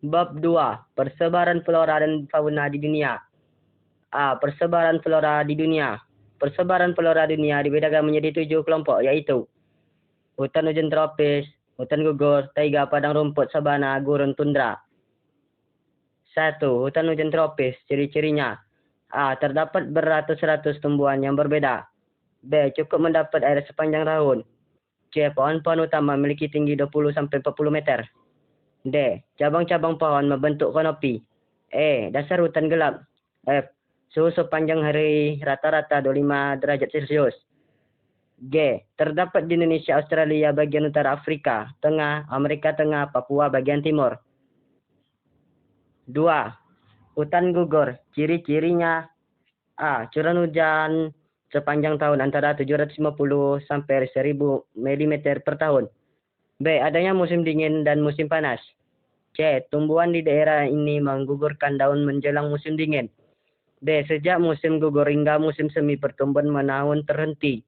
Bab 2. Persebaran flora dan fauna di dunia. A. Persebaran flora di dunia. Persebaran flora dunia dibedakan menjadi 7 kelompok, yaitu hutan hujan tropis, hutan gugur, taiga, padang rumput, sabana, gurun, tundra. 1. Hutan hujan tropis. Ciri-cirinya: A. Terdapat beratus-ratus tumbuhan yang berbeda. B. Cukup mendapat air sepanjang tahun. C. Pohon-pohon utama memiliki tinggi 20-40 meter. D. Cabang-cabang pohon membentuk kanopi. E. Dasar hutan gelap. F. Suhu sepanjang hari rata-rata 25 derajat Celcius. G. Terdapat di Indonesia, Australia, bagian utara Afrika Tengah, Amerika Tengah, Papua bagian timur. 2. Hutan gugur. Ciri-cirinya: A. Curah hujan sepanjang tahun antara 750 sampai 1000 mm per tahun. B. Adanya musim dingin dan musim panas. C. Tumbuhan di daerah ini menggugurkan daun menjelang musim dingin. D. Sejak musim gugur hingga musim semi pertumbuhan menahun terhenti.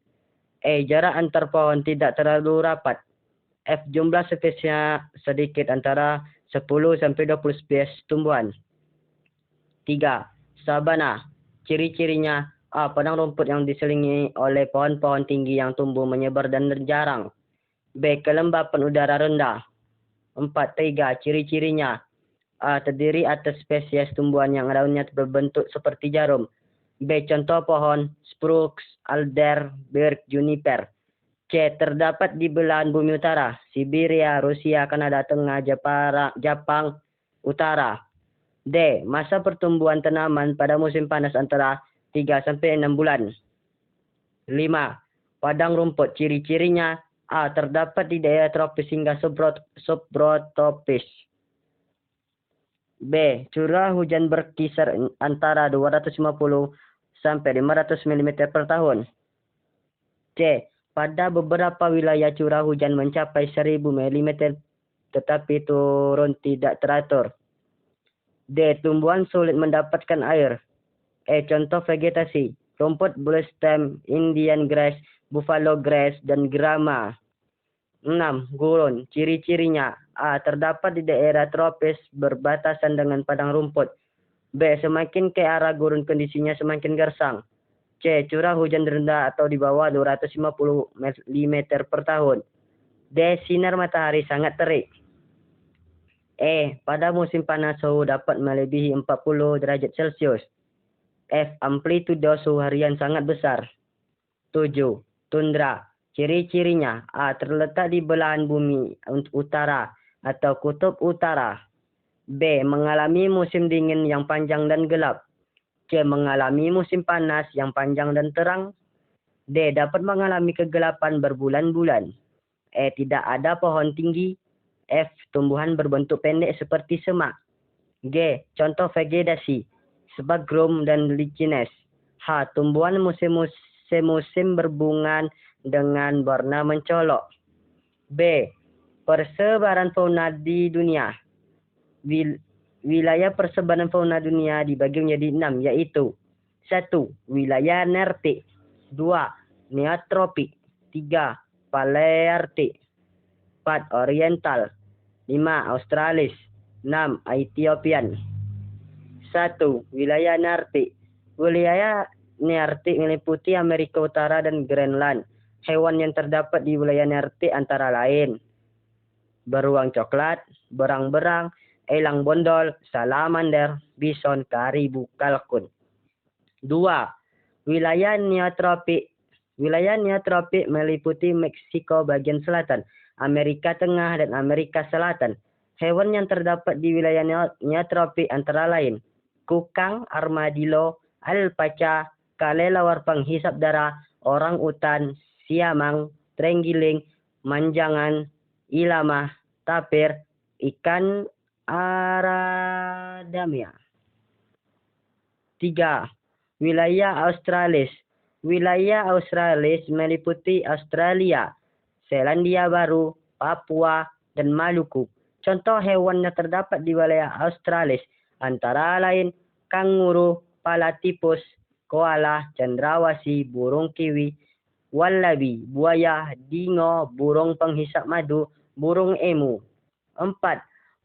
E. Jarak antar pohon tidak terlalu rapat. F. Jumlah spesiesnya sedikit, antara 10 sampai 20 spesies tumbuhan. 3. Sabana. Ciri-cirinya: A. Padang rumput yang diselingi oleh pohon-pohon tinggi yang tumbuh menyebar dan jarang. B. Kelembapan udara rendah. 4. Taiga. Ciri-cirinya: A. Terdiri atas spesies tumbuhan yang daunnya berbentuk seperti jarum. B. Contoh pohon: spruce, alder, birch, juniper. C. Terdapat di belahan bumi utara: Siberia, Rusia, Kanada Tengah, Jepang Utara. D. Masa pertumbuhan tanaman pada musim panas antara 3-6 bulan. 5. Padang rumput. Ciri-cirinya: A. Terdapat di daerah tropis hingga subtropis. B. Curah hujan berkisar antara 250 sampai 500 mm per tahun. C. Pada beberapa wilayah curah hujan mencapai 1000 mm tetapi turun tidak teratur. D. Tumbuhan sulit mendapatkan air. E. Contoh vegetasi: rumput bluestem, Indian grass, buffalo grass, dan grama. 6. Gurun. Ciri-cirinya: A. Terdapat di daerah tropis berbatasan dengan padang rumput. B. Semakin ke arah gurun kondisinya semakin gersang. C. Curah hujan rendah atau di bawah 250 mm per tahun. D. Sinar matahari sangat terik. E. Pada musim panas suhu dapat melebihi 40 derajat Celcius. F. Amplitudo suhu harian sangat besar. 7. Tundra. Ciri-cirinya: A. Terletak di belahan bumi utara atau kutub utara. B. Mengalami musim dingin yang panjang dan gelap. C. Mengalami musim panas yang panjang dan terang. D. Dapat mengalami kegelapan berbulan-bulan. E. Tidak ada pohon tinggi. F. Tumbuhan berbentuk pendek seperti semak. G. Contoh vegetasi: sebagrum dan lichens. H. Tumbuhan musim berbunga dengan warna mencolok. B. Persebaran fauna di dunia. Wilayah persebaran fauna dunia dibagi menjadi 6, yaitu 1. Wilayah nearktik. 2. Neotropik. 3. Palearktik. 4. Oriental. 5. Australis. 6. Ethiopian. 1. Wilayah nearktik. Wilayah nearktik meliputi Amerika Utara dan Greenland. Hewan yang terdapat di wilayah nearktik antara lain beruang coklat, berang-berang, elang bondol, salamander, bison, karibu, kalkun. 2. Wilayah neotropik. Wilayah neotropik meliputi Meksiko bagian selatan, Amerika Tengah, dan Amerika Selatan. Hewan yang terdapat di wilayah neotropik antara lain kukang, armadillo, alpaca, kelelawar penghisap darah, orang utan, siamang, terenggiling, manjangan, ilamah, tapir, ikan aradamia. 3. Wilayah Australis. Wilayah Australis meliputi Australia, Selandia Baru, Papua, dan Maluku. Contoh hewan yang terdapat di wilayah Australis antara lain kanguru, platypus, koala, cendrawasih, burung kiwi, wallaby, buaya, dingo, burung penghisap madu, burung emu. 4.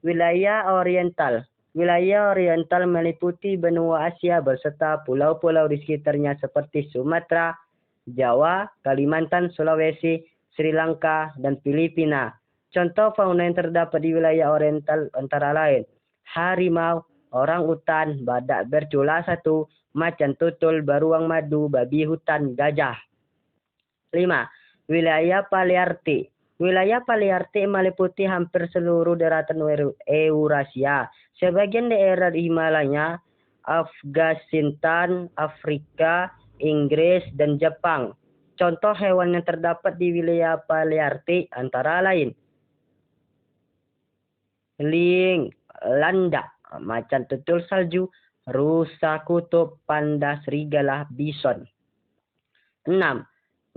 Wilayah Oriental. Wilayah Oriental meliputi benua Asia beserta pulau-pulau di sekitarnya seperti Sumatera, Jawa, Kalimantan, Sulawesi, Sri Lanka, dan Filipina. Contoh fauna yang terdapat di wilayah Oriental antara lain harimau, orang utan, badak bercula 1, macan tutul, beruang madu, babi hutan, gajah. 5. Wilayah Palearktik. Wilayah Palearktik meliputi hampir seluruh daratan Eurasia, sebagian daerah di Himalaya, Afghanistan, Afrika, Inggris, dan Jepang. Contoh hewan yang terdapat di wilayah Palearktik antara lain ling, landak, macan tutul salju, rusa kutub, panda, serigala, bison. 6.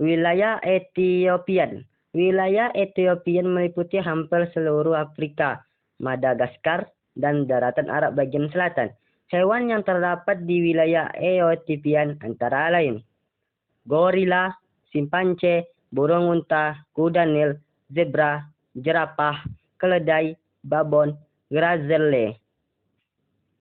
Wilayah Etiopian. Wilayah Etiopian meliputi hampir seluruh Afrika, Madagaskar, dan daratan Arab bagian selatan. Hewan yang terdapat di wilayah Etiopian antara lain gorila, simpanse, burung unta, kuda Nil, zebra, jerapah, keledai, babon, gazelle.